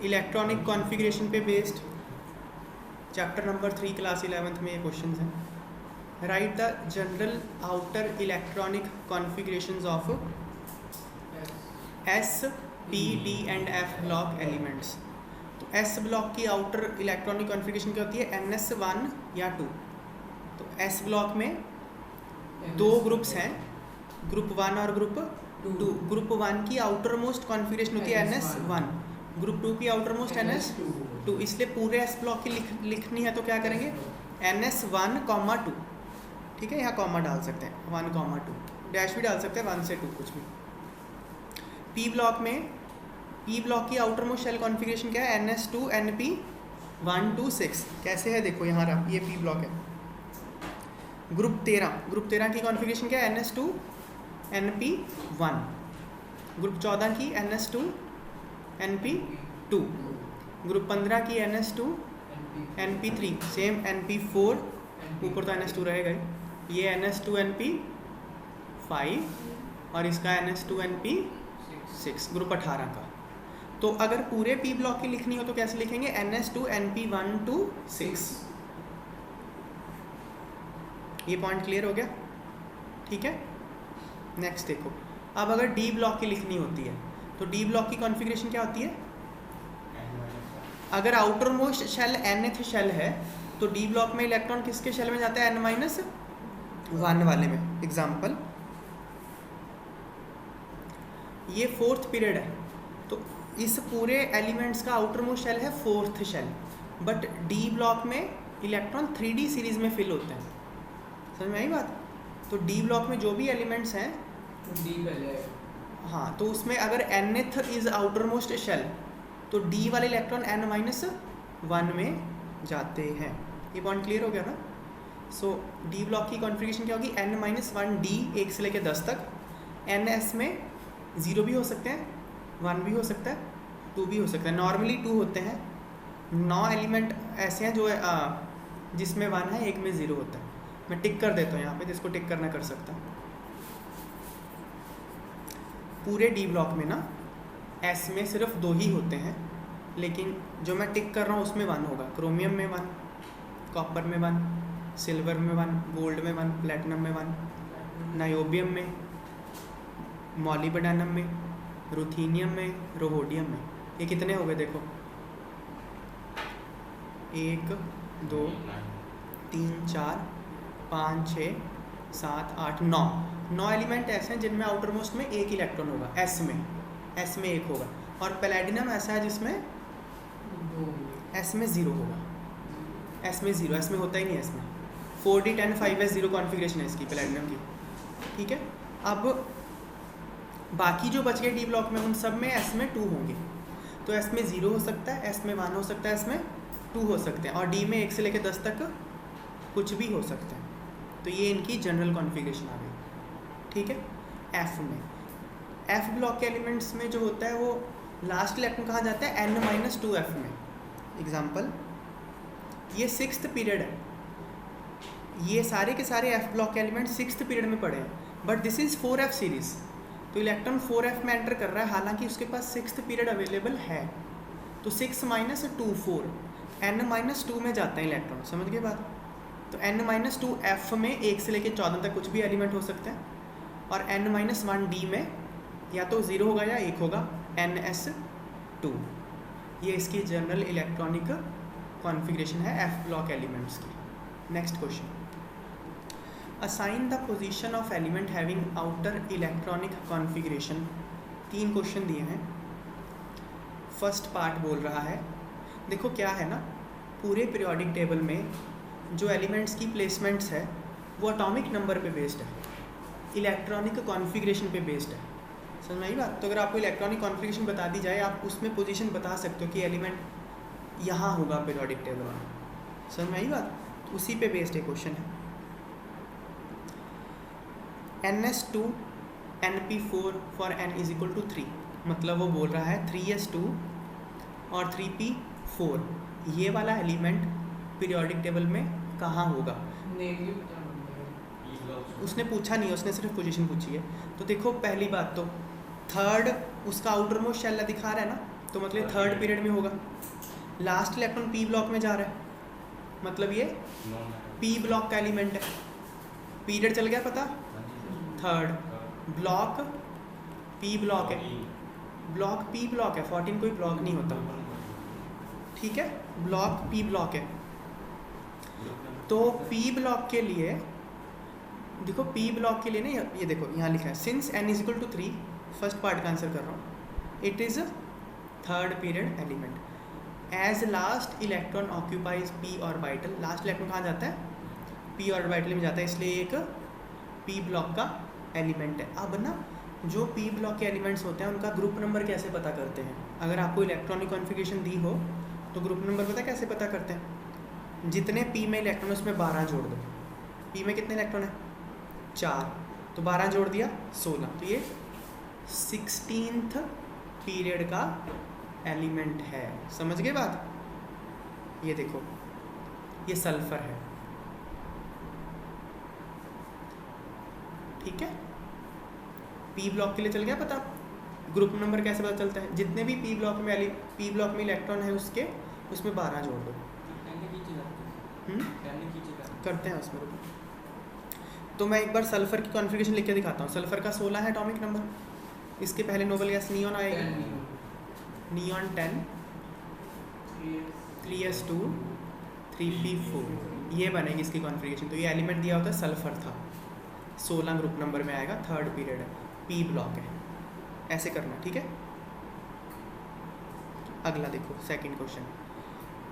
Electronic configuration पे based chapter number 3 class 11th में ये क्वेश्चन है। Right the general outer electronic configurations of S P D and F block elements. तो S block की outer electronic configuration क्या होती है? NS1 या 2। तो एस ब्लॉक में दो ग्रुप्स हैं, ग्रुप 1 और ग्रुप 2। ग्रुप 1 की आउटर मोस्ट कॉन्फ़िगरेशन होती है NS1, ग्रुप 2 की आउटर मोस्ट NS2। इसलिए पूरे एस ब्लॉक की लिखनी है तो क्या करेंगे? NS1, 2। ठीक है, यहाँ कॉमा डाल सकते हैं, 1, 2, डैश भी डाल सकते हैं, 1 से 2 कुछ भी। पी ब्लॉक में पी ब्लॉक की आउटर मोस्ट शेल कॉन्फ़िगरेशन क्या है? NS2 NP 1 2 6। कैसे है देखो, यहाँ रहा, ये पी ब्लॉक है। ग्रुप 13 की कॉन्फ़िगरेशन क्या है? NS2 NP 1। ग्रुप 14 की NS2 NP 2। ग्रुप 15 की NS2 NP 3, सेम NP 4, ऊपर तो NS2 रहेगा ही। ये NS2 NP 5 और इसका NS2 NP 6, ग्रुप 18 का। तो अगर पूरे पी ब्लॉक की लिखनी हो तो कैसे लिखेंगे? NS2 NP 1 2 6। ये पॉइंट क्लियर हो गया? ठीक है, नेक्स्ट देखो। अब अगर डी ब्लॉक की लिखनी होती है तो डी ब्लॉक की कॉन्फ़िगरेशन क्या होती है? अगर outermost shell nth shell है तो डी ब्लॉक में इलेक्ट्रॉन किसके शेल में जाता है? n-1 वाले में। एग्जाम्पल, ये 4th पीरियड है तो इस पूरे एलिमेंट्स का आउटर मोस्ट शेल है 4th shell, but D block में इलेक्ट्रॉन 3D सीरीज में फिल होते हैं। समझ में आई बात? तो डी ब्लॉक में जो भी एलिमेंट्स हैं डी पहले, हाँ, तो उसमें अगर nth is outermost shell तो डी वाले इलेक्ट्रॉन n-1 में जाते हैं। ये पॉइंट क्लियर हो गया ना? सो डी ब्लॉक की कॉन्फ़िगरेशन क्या होगी? n-1 डी 1 से लेकर 10 तक। NS में 0 भी हो सकते हैं, 1 भी हो सकता है, 2 भी हो सकता है। नॉर्मली 2 होते हैं। 9 एलिमेंट ऐसे हैं जो जिसमें 1 है, एक में 0 होता है। मैं टिक कर देता हूँ यहाँ पे, जिसको टिक करना कर सकता हूँ। पूरे डी ब्लॉक में ना एस में सिर्फ 2 ही होते हैं, लेकिन जो मैं टिक कर रहा हूँ उसमें 1 होगा। क्रोमियम में 1, कॉपर में 1, सिल्वर में 1, गोल्ड में 1, प्लेटिनम में 1, नायोबियम में, मॉलिब्डेनम में, रुथीनियम में, रोहोडियम में। ये कितने हो गए देखो? 1 2 3 4 5 6 7 8 9 एलिमेंट ऐसे हैं जिनमें आउटर मोस्ट में एक इलेक्ट्रॉन होगा। एस में 1 होगा। और पैलेडिनम ऐसा है जिसमें एस में 0 होगा। एस में 0, एस में होता ही नहीं है। एस में 4d10 5s0 कॉन्फ़िगरेशन है इसकी, पैलेडिनम की। ठीक है, अब बाकी जो बच गए डी ब्लॉक में उन सब में एस में 2 होंगे। तो एस में 0 हो सकता है, एस में 1 हो सकता है, एस में 2 हो सकते हैं, और डी में 1 से लेकर 10 तक कुछ भी हो सकता है। तो ये इनकी जनरल कॉन्फ़िगरेशन आ गई। ठीक है, एफ में, एफ ब्लॉक के एलिमेंट्स में जो होता है वो लास्ट इलेक्ट्रॉन कहाँ जाता है? n-2f में। एग्जाम्पल, ये 6th पीरियड है, ये सारे के सारे एफ ब्लॉक के एलिमेंट 6th पीरियड में पड़े हैं, but this is 4f series. तो इलेक्ट्रॉन 4f में एंटर कर रहा है, हालांकि उसके पास 6th पीरियड अवेलेबल है। तो 6 - 2 4, n-2 में जाता है इलेक्ट्रॉन। समझ गए बात? तो n-2f में 1 से लेकर 14 तक कुछ भी एलिमेंट हो सकते हैं, और n-1 डी में या तो 0 होगा या 1 होगा, NS2। ये इसकी जनरल इलेक्ट्रॉनिक कॉन्फ़िगरेशन है एफ ब्लॉक एलिमेंट्स की। Next question, assign the position of element having outer electronic configuration. 3 question दिए हैं। फर्स्ट पार्ट बोल रहा है, देखो क्या है ना, पूरे पीरियोडिक टेबल में जो एलिमेंट्स की प्लेसमेंट्स है वो एटॉमिक नंबर पे बेस्ड है, इलेक्ट्रॉनिक कॉन्फ़िगरेशन पे बेस्ड है। समझ में आई बात? तो अगर आपको इलेक्ट्रॉनिक कॉन्फ़िगरेशन बता दी जाए, आप उसमें पोजीशन बता सकते हो कि एलिमेंट यहाँ होगा पीरियोडिक टेबल में। समझ में आई बात? तो उसी पे बेस्ड एक क्वेश्चन है। NS2 NP4 फॉर n = 3, मतलब वो बोल रहा है 3s2 और 3p4 ये वाला एलिमेंट पीरियोडिक टेबल में कहाँ होगा? उसने पूछा नहीं, उसने सिर्फ पोजीशन पूछी है। तो देखो, पहली बात तो 3rd उसका आउटर मोस्ट शेल दिखा रहा है ना, तो मतलब थर्ड पीरियड में होगा। लास्ट इलेक्ट्रॉन पी ब्लॉक में जा रहा है, मतलब ये पी ब्लॉक का एलिमेंट है। पीरियड चल गया पता, थर्ड। ब्लॉक पी ब्लॉक है, ब्लॉक पी ब्लॉक है, 14 कोई ब्लॉक नहीं होता, ठीक है, ब्लॉक पी ब्लॉक है। तो पी ब्लॉक के लिए देखो, पी ब्लॉक के लिए ना ये देखो यहाँ लिखा है since n is equal to 3, first part का आंसर कर रहा हूँ, it is third period element as last electron occupies P orbital. Last electron कहाँ जाता है, पी ऑर्बिटल में जाता है, इसलिए एक पी ब्लॉक का एलिमेंट है। अब ना जो पी ब्लॉक के एलिमेंट्स होते हैं उनका ग्रुप नंबर कैसे पता करते हैं, अगर आपको इलेक्ट्रॉनिक कॉन्फ़िगरेशन दी हो तो ग्रुप नंबर पता कैसे पता करते हैं, जितने पी में इलेक्ट्रॉन उसमें 12 जोड़ दो। पी में कितने इलेक्ट्रॉन है, 4, तो 12 जोड़ दिया 16, तो ये 16th पीरियड का एलिमेंट है। समझ गए बात, ये देखो ये सल्फर है, ठीक है। पी ब्लॉक के लिए चल गया पता, ग्रुप नंबर कैसे पता चलता है, जितने भी पी ब्लॉक में इलेक्ट्रॉन है उसके उसमें 12 जोड़ दो। करते हैं उसमें, तो मैं एक बार सल्फर की कॉन्फ़िगरेशन लिख के दिखाता हूँ। सल्फर का 16 है एटॉमिक नंबर, इसके पहले नोबल गैस नियॉन आएगा, नियॉन 10, 3s2 3p4, ये बनेगी इसकी कॉन्फ़िगरेशन। तो ये एलिमेंट दिया होता है सल्फर था, 16 ग्रुप नंबर में आएगा, थर्ड पीरियड है, पी ब्लॉक है, ऐसे करना, ठीक है। अगला देखो सेकंड क्वेश्चन,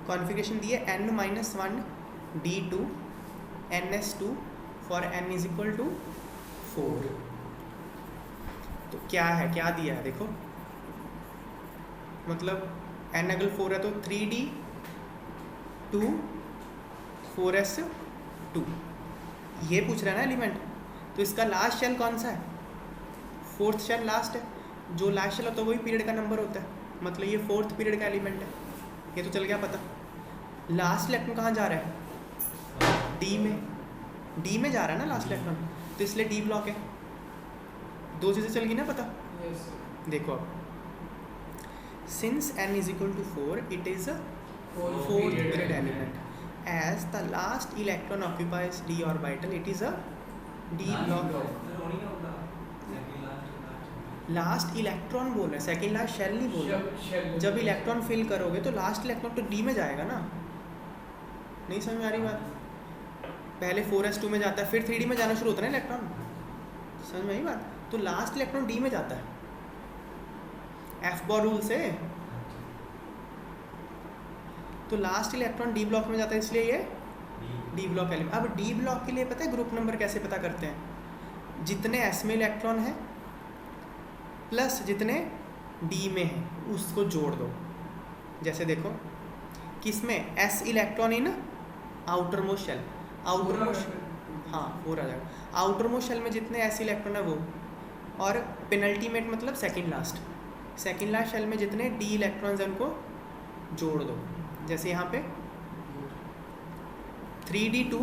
कॉन्फ़िगरेशन दी है n-1 d2 ns2 for n is equal to 4। तो क्या है, क्या दिया है देखो, मतलब n अगर 4 है तो 3d2 4s2, ये पूछ रहा है ना एलिमेंट। तो इसका लास्ट शेल कौन सा है, फोर्थ शेल लास्ट है, जो लास्ट शेल होता है वही पीरियड का नंबर होता है, मतलब ये फोर्थ पीरियड का एलिमेंट है, ये तो चल गया पता। लास्ट इलेक्ट्रॉन कहाँ जा रहा है, डी में, डी में जा रहा है ना लास्ट इलेक्ट्रॉन, तो इसलिए डी ब्लॉक है। दो चीज़ें चल गई ना पता। yes. देखो अब since n is equal to 4 it is fourth period element as the last electron occupies D orbital, it is a D block. Last electron बोल रहे हैं, सेकेंड लास्ट शेल नहीं बोल रहे। जब इलेक्ट्रॉन फिल करोगे तो लास्ट इलेक्ट्रॉन तो डी में जाएगा ना, नहीं समझ में आ रही बात। पहले 4s2 में जाता है, फिर 3d में जाना शुरू होता है ना इलेक्ट्रॉन, समझ में आई बात। तो लास्ट इलेक्ट्रॉन डी में जाता है एफ बॉर रूल से, तो लास्ट इलेक्ट्रॉन डी ब्लॉक में जाता है, इसलिए ये डी ब्लॉक एलिमेंट। अब डी ब्लॉक के लिए पता है ग्रुप नंबर कैसे पता करते हैं, जितने एस में इलेक्ट्रॉन है प्लस जितने डी में है उसको जोड़ दो। जैसे देखो किसमें, S electron in outermost shell, outermost, हाँ 4 आ जाएगा, आउटर मोस्ट शेल में जितने एस इलेक्ट्रॉन है वो, और पेनल्टीमेट मतलब सेकंड लास्ट शेल में जितने डी इलेक्ट्रॉन्स हैं उनको जोड़ दो। जैसे यहाँ पे 3d2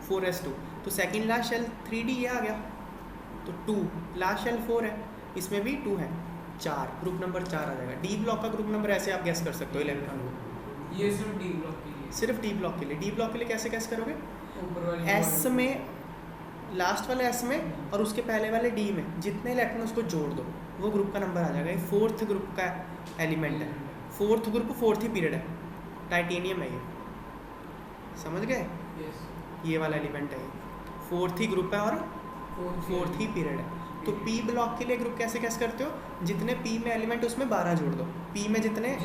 4s2, तो सेकंड लास्ट शेल 3d ये आ गया, तो 2 लास्ट शेल 4 है, इसमें भी 2 है, 4, ग्रुप नंबर 4 आ जाएगा। डी ब्लॉक का ग्रुप नंबर ऐसे आप गैस कर सकते हो इलेक्ट्रॉन को, ये सिर्फ डी ब्लॉक के लिए, सिर्फ डी ब्लॉक के लिए। डी ब्लॉक के लिए कैसे गैस करोगे, ऊपर वाले एस में, लास्ट वाले एस में और उसके पहले वाले डी में जितने इलेक्ट्रॉन उसको जोड़ दो, वो ग्रुप का नंबर आ जाएगा। ये फोर्थ ग्रुप का एलिमेंट है, फोर्थ ग्रुप फोर्थ ही पीरियड है, टाइटेनियम है ये, समझ गए। yes. ये वाला एलिमेंट है, फोर्थ ही ग्रुप है और फोर्थ ही पीरियड है। तो पी ब्लॉक के लिए ग्रुप कैसे कैसे करते हो, जितने पी में एलिमेंट उसमें 12 जोड़ दो, पी में जितने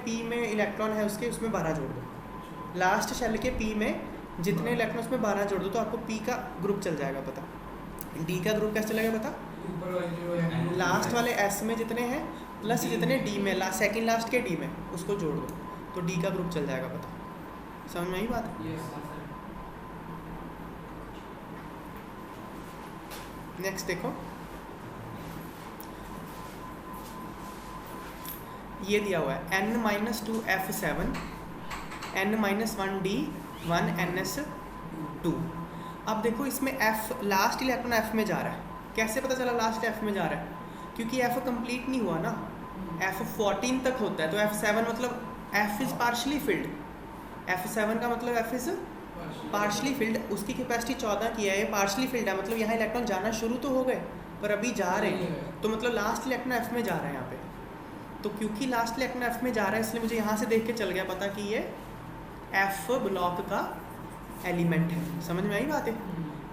पी में इलेक्ट्रॉन है उसके उसमें 12 जोड़ दो, लास्ट शेल के पी में जितने इलेक्ट्रॉन उसमें 12 जोड़ दो, तो आपको पी का ग्रुप चल जाएगा पता। डी का ग्रुप कैसे चलेगा पता, लास्ट वाले एस में जितने हैं प्लस जितने डी में, सेकंड लास्ट के डी में उसको जोड़ दो, तो डी का ग्रुप चल जाएगा पता। समझ में आई बात। नेक्स्ट देखो, ये दिया हुआ है n-2f7 n-1d1ns2। अब देखो इसमें f, लास्ट इलेक्ट्रॉन f में जा रहा है, कैसे पता चला लास्ट f में जा रहा है, क्योंकि f कंप्लीट नहीं हुआ ना, F14 तक होता है, तो F7 मतलब F is partially field, F7 का मतलब F इज़ पार्शली फिल्ड, उसकी कैपेसिटी 14 की है, ये पार्शली फिल्ड है, मतलब यहाँ इलेक्ट्रॉन जाना शुरू तो हो गए पर अभी जा रहे हैं, तो मतलब लास्ट इलेक्ट्रॉन F में जा रहे हैं यहाँ पे। तो क्योंकि लास्ट इलेक्ट्रॉन F में जा रहा है इसलिए मुझे यहाँ से देख के चल गया पता कि ये F ब्लॉक का एलिमेंट है। समझ में आई बात है?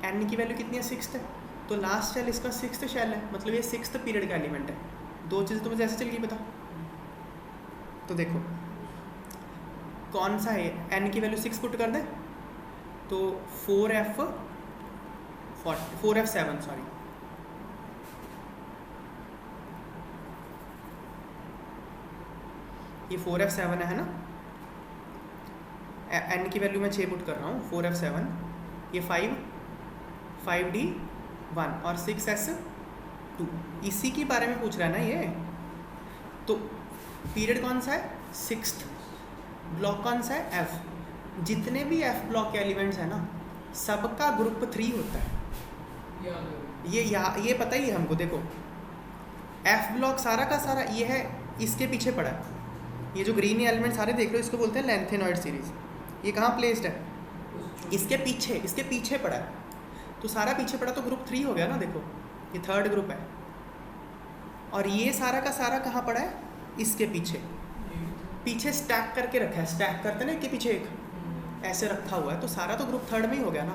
N की वैल्यू कितनी है? 6 है, तो लास्ट शेल इसका 6th शेल है, मतलब ये 6th पीरियड का एलिमेंट है। दो चीज़ें तो मुझे ऐसे चल गई पता। तो देखो कौन सा है, N की वैल्यू 6 पुट कर दें तो 4F7 सॉरी, ये 4F7 है ना, N की वैल्यू मैं 6 पुट कर रहा हूँ, 4F7, ये 5D1 और 6S2, इसी के बारे में पूछ रहा है ना ये। तो पीरियड कौन सा है? 6th, ब्लॉक कौन सा है? F। जितने भी F ब्लॉक के एलिमेंट्स हैं ना सबका ग्रुप 3 होता है, ये पता ही है हमको। देखो F ब्लॉक सारा का सारा ये है, इसके पीछे पड़ा है, ये जो ग्रीन एलिमेंट सारे देख रहे हो इसको बोलते हैं लेंथेनॉइड सीरीज। ये कहाँ प्लेस्ड है? इसके पीछे पड़ा है, तो सारा पीछे पड़ा तो ग्रुप 3 हो गया ना। देखो ये 3rd ग्रुप है, और ये सारा का सारा कहाँ पड़ा है? इसके पीछे स्टैक करके रखा है, स्टैक करते ना एक के पीछे एक, ऐसे रखा हुआ है, तो सारा तो ग्रुप 3rd में ही हो गया ना।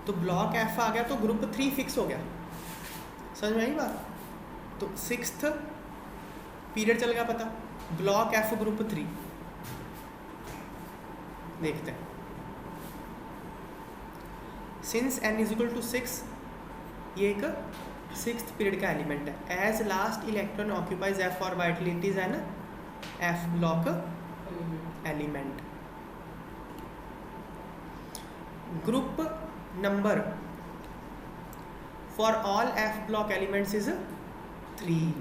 तो ब्लॉक F आ गया तो ग्रुप 3 फिक्स हो गया। समझ में आई बात? तो 6th पीरियड चल गया पता, ब्लॉक F ग्रुप 3। देखते हैं, since n is equal to 6, ये एक 6th पीरियड का एलिमेंट है। As last electron occupies F orbital it is an F block element. Group number for all F block elements is 3।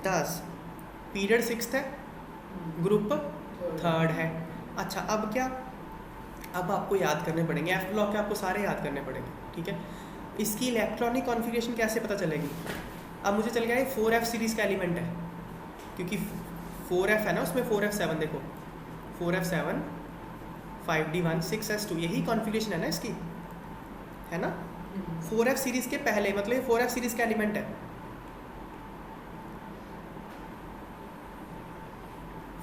10 period 6th है, group 3rd है। अच्छा अब क्या, अब आपको याद करने पड़ेंगे F ब्लॉक के, आपको सारे याद करने पड़ेंगे, ठीक है। इसकी इलेक्ट्रॉनिक कॉन्फ़िगरेशन कैसे पता चलेगी? अब मुझे चल गया ये 4F सीरीज़ का एलिमेंट है, क्योंकि 4F है ना उसमें, 4F7 देखो, 4F7 5D1 6S2, यही कॉन्फ़िगरेशन है ना इसकी, है ना। 4F सीरीज़ के पहले, मतलब ये 4F सीरीज़ का एलिमेंट है।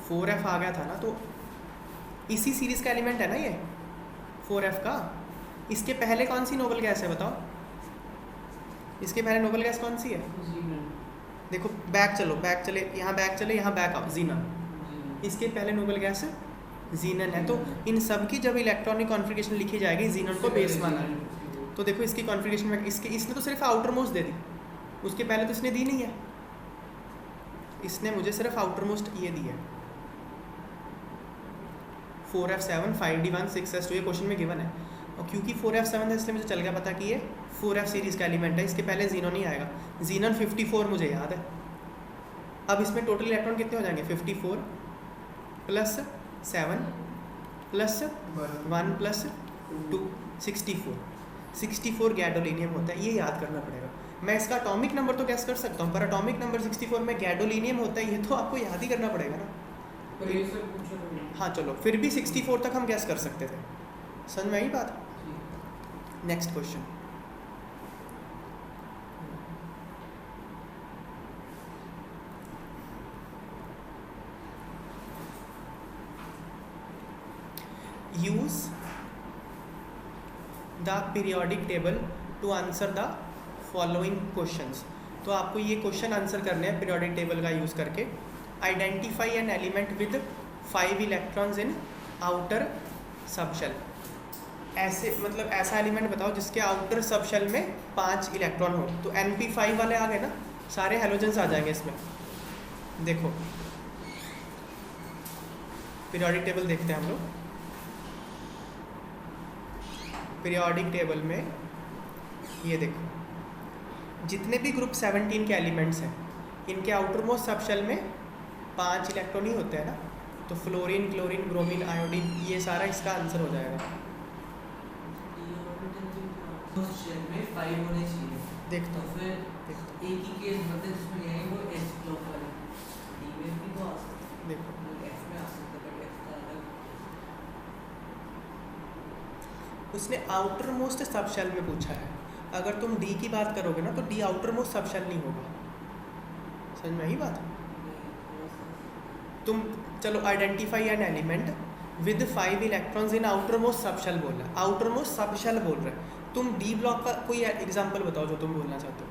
4F आ गया था ना, तो इसी सीरीज़ का एलिमेंट है ना ये 4F का। इसके पहले कौन सी नोबल गैस है बताओ? इसके पहले नोबल गैस कौन सी है? देखो बैक चलो, बैक चले, यहाँ बैक चले, यहाँ बैक आओ, ज़ीनन। इसके पहले नोबल गैस ज़ीनन है, तो इन सब की जब इलेक्ट्रॉनिक कॉन्फ़िगरेशन लिखी जाएगी ज़ीनन को बेस माना है। तो देखो इसकी कॉन्फ़िगरेशन में इसने तो सिर्फ आउटर मोस्ट दे दी, उसके पहले तो इसने दी नहीं है, इसने मुझे सिर्फ आउटर मोस्ट ये दी है। 4F7 5D1 6S2, ये क्वेश्चन में गिवन है, और क्योंकि 4F7 है इसलिए मुझे चल गया पता कि ये 4F सीरीज़ का एलिमेंट है। इसके पहले ज़ीनन नहीं आएगा, ज़ीनन 54 मुझे याद है। अब इसमें टोटल इलेक्ट्रॉन कितने हो जाएंगे? 54 + 7 + 1 + 2 64 गैडोलिनियम होता है, ये याद करना पड़ेगा। मैं इसका एटॉमिक नंबर तो गैस कर सकता हूँ, पर एटॉमिक नंबर 64 में गैडोलिनियम होता है, ये तो आपको याद ही करना पड़ेगा ना। हाँ चलो, फिर भी 64 तक हम गैस कर सकते थे। समझ में आई बात? Next question, use the periodic table to answer the following questions. तो आपको ये क्वेश्चन आंसर करने हैं पीरियोडिक टेबल का यूज़ करके। Identify an element with 5 electrons in outer subshell. ऐसे मतलब ऐसा एलिमेंट बताओ जिसके आउटर सबशेल में 5 इलेक्ट्रॉन हो। तो NP5 वाले आ गए ना, सारे हैलोजेंस आ जाएंगे इसमें। देखो पीरियोडिक टेबल देखते हैं हम लोग। पीरियोडिक टेबल में ये देखो, जितने भी ग्रुप 17 के एलिमेंट्स हैं इनके आउटर मोस्ट सबशेल में 5 इलेक्ट्रॉन ही होते हैं ना। तो फ्लोरीन, क्लोरीन, ब्रोमीन, आयोडीन, ये सारा इसका आंसर हो जाएगा। में 5 होने चाहिए। देख तो फिर एक ही केस मतलब जिसमें यही वो H ब्लॉक वाले तो आ सकता है, देखो F में आ सकता है, but F का अलग। उसने आउटर मोस्ट सब शेल में पूछा है। अगर तुम डी की बात करोगे ना तो the outermost subshell नहीं होगा। समझ में आई बात? तुम चलो identify an element with 5 electrons in outermost subshell बोल रहा है, आउटर मोस्ट सब शेल बोल रहा है। तुम डी ब्लॉक का कोई एग्जांपल बताओ जो तुम बोलना चाहते हो।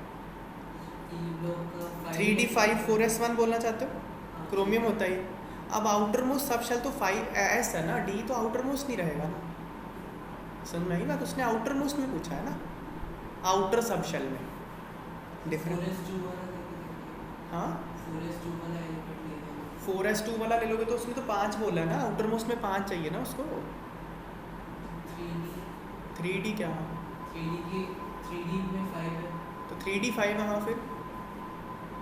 E ब्लॉक का 3d5 4s1 बोलना चाहते हो, हाँ। क्रोमियम होता है ये। अब आउटर मोस्ट सब शेल तो 5s है ना, डी तो आउटर मोस्ट नहीं रहेगा ना। समझ में आई बात? उसने आउटर मोस्ट में पूछा है ना, आउटर सब शेल में डिफरेंट। 4s2 वाला हाँ 4s2 वाला एलिमेंट ले लो। 4s2 वाला ले लोगे तो उसमें तो 5 बोला है ना, आउटर मोस्ट में 5 चाहिए ना उसको। 3d क्या? 3d में 5 है। तो 3d5 है। हाँ फिर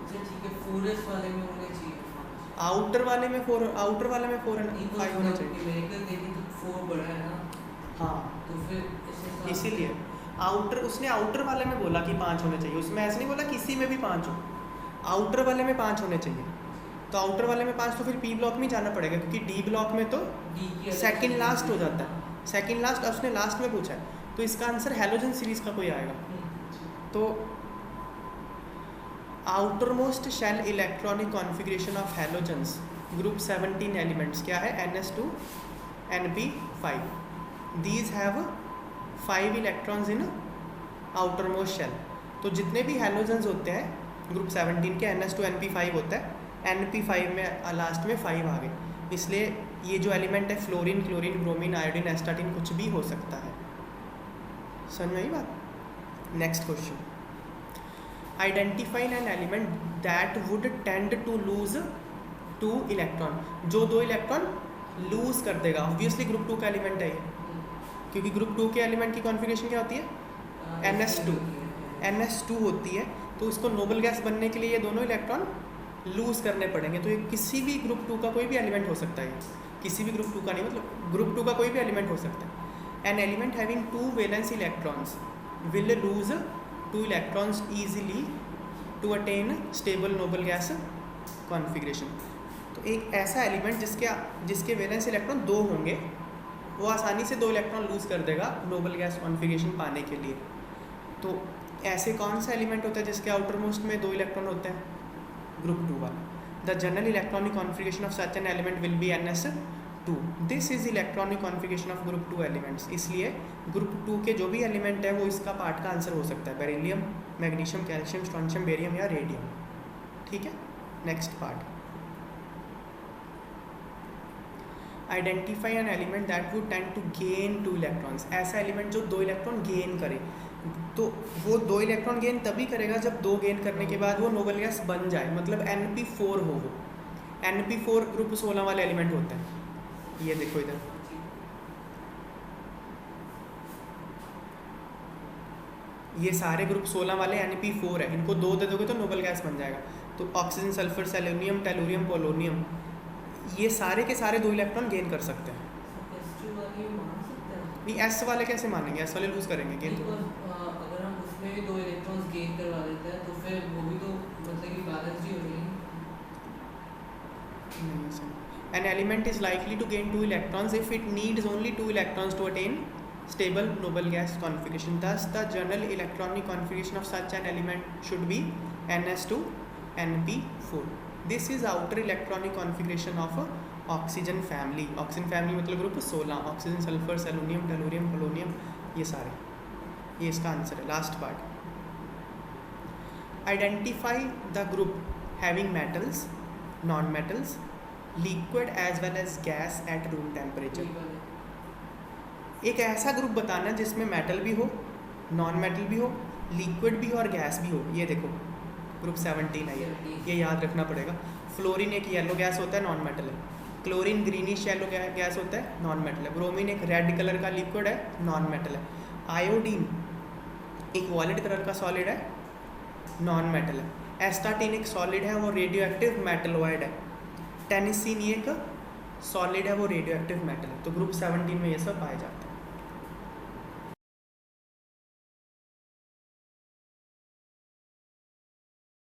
अच्छा ठीक है, 4s वाले में होने चाहिए 5। आउटर वाले में 4, आउटर वाले में 4 है ना, 5 होना चाहिए। न्यूमेरिकल देखें तो 4 बड़ा है ना, हाँ तो फिर इस हिसाब से- इसीलिए आउटर, उसने आउटर वाले में बोला कि 5 होने चाहिए, उसमें ऐसे नहीं बोला किसी में भी 5 हो, आउटर वाले में 5 होने चाहिए। तो आउटर वाले में 5 तो फिर पी ब्लॉक में जाना पड़ेगा, क्योंकि डी ब्लॉक में तो D की अलग सेकंड चीज़ लास्ट हो है। जाता है। सेकंड लास्ट उसने लास्ट में पूछा है, तो इसका आंसर हैलोजन सीरीज का कोई आएगा। तो outermost shell electronic configuration of halogens group 17 elements क्या है? NS2 NP5। These have 5 electrons in outermost shell. तो जितने भी हैलोजेंस होते हैं ग्रुप 17 के NS2 NP5 होता है, NP5 में लास्ट में 5 आ गए, इसलिए ये जो एलिमेंट है fluorine, chlorine, bromine, iodine, astatine कुछ भी हो सकता है। समझ में आई बात? Next question, identify an element that would tend to lose 2 electron, जो 2 इलेक्ट्रॉन लूज कर देगा। ऑब्वियसली ग्रुप 2 का एलिमेंट है ये, क्योंकि ग्रुप 2 के एलिमेंट की कॉन्फ़िगरेशन क्या होती है? NS2 होती है। तो इसको नोबल गैस बनने के लिए ये दोनों इलेक्ट्रॉन लूज करने पड़ेंगे। तो ये किसी भी ग्रुप 2 का कोई भी एलिमेंट हो सकता है, किसी भी ग्रुप 2 का नहीं, मतलब ग्रुप 2 का कोई भी एलिमेंट हो सकता है। An element having 2 valence electrons will lose 2 electrons easily to attain stable noble gas configuration. तो एक ऐसा एलिमेंट जिसके वैलेंस इलेक्ट्रॉन 2 होंगे, वो आसानी से 2 इलेक्ट्रॉन लूज कर देगा नोबल गैस कॉन्फ़िगरेशन पाने के लिए। तो ऐसे कौन सा एलिमेंट होता है जिसके आउटर मोस्ट में 2 इलेक्ट्रॉन होते हैं? ग्रुप 2 वाला। The general electronic configuration of such an element will be NS2। This is electronic configuration of group 2 elements. इसलिए ग्रुप 2 के जो भी एलिमेंट है वो इसका पार्ट का आंसर हो सकता है, beryllium, magnesium, calcium, strontium, barium या रेडियम। ठीक है, next part, identify an element that would tend to gain 2 electrons. ऐसा एलिमेंट जो 2 इलेक्ट्रॉन गेन करे, तो वो 2 इलेक्ट्रॉन गेन तभी करेगा जब 2 गेन करने के बाद वो नोबल गैस बन जाए, मतलब NP4 हो। वो NP4 ग्रुप 16 वाले एलिमेंट होते हैं। ये देखो इधर, ये सारे ग्रुप 16 वाले NP4 है, इनको 2 दे दोगे तो नोबल गैस बन जाएगा। तो oxygen, sulphur, selenium, tellurium, polonium, ये सारे के सारे 2 इलेक्ट्रॉन गेन कर सकते हैं। S2 वाली मान सकते हैं नहीं, S वाले कैसे मानेंगे? S वाले लूज करेंगे गेन तो। अगर हम उसमें भी 2 इलेक्ट्रॉन्स गेन करवा देते हैं तो फिर वो भी तो मतलब कि बैलेंस ही हो जाएगी। An element is likely to gain 2 electrons if it needs only 2 electrons to attain stable noble gas configuration. Thus, the general electronic configuration of such an element should be NS2 NP4. This is outer electronic configuration of oxygen family. Oxygen family मतलब group 16, oxygen, sulphur, selenium, tellurium, polonium, ये सारे, ये इसका answer है। Last part, identify the group having metals, non metals, liquid as well as gas at room temperature. एक ऐसा group बताना जिसमें मेटल भी हो, नॉन मेटल भी हो, लिक्विड भी हो और गैस भी हो। ये देखो ग्रुप 17 है ये याद रखना पड़ेगा। फ्लोरीन एक येलो गैस होता है, नॉन मेटल है। क्लोरीन ग्रीनिश येलो गैस होता है, नॉन मेटल है। ब्रोमीन एक रेड कलर का लिक्विड है, नॉन मेटल है। आयोडीन एक वॉलेट कलर का सॉलिड है, नॉन मेटल है। एस्टाटीन एक सॉलिड है, वो रेडियो एक्टिव मेटलॉइड है। टेनिसिन एक सॉलिड है, वो रेडियो एक्टिव मेटल है। तो ग्रुप 17 में ये सब पाए जाते हैं।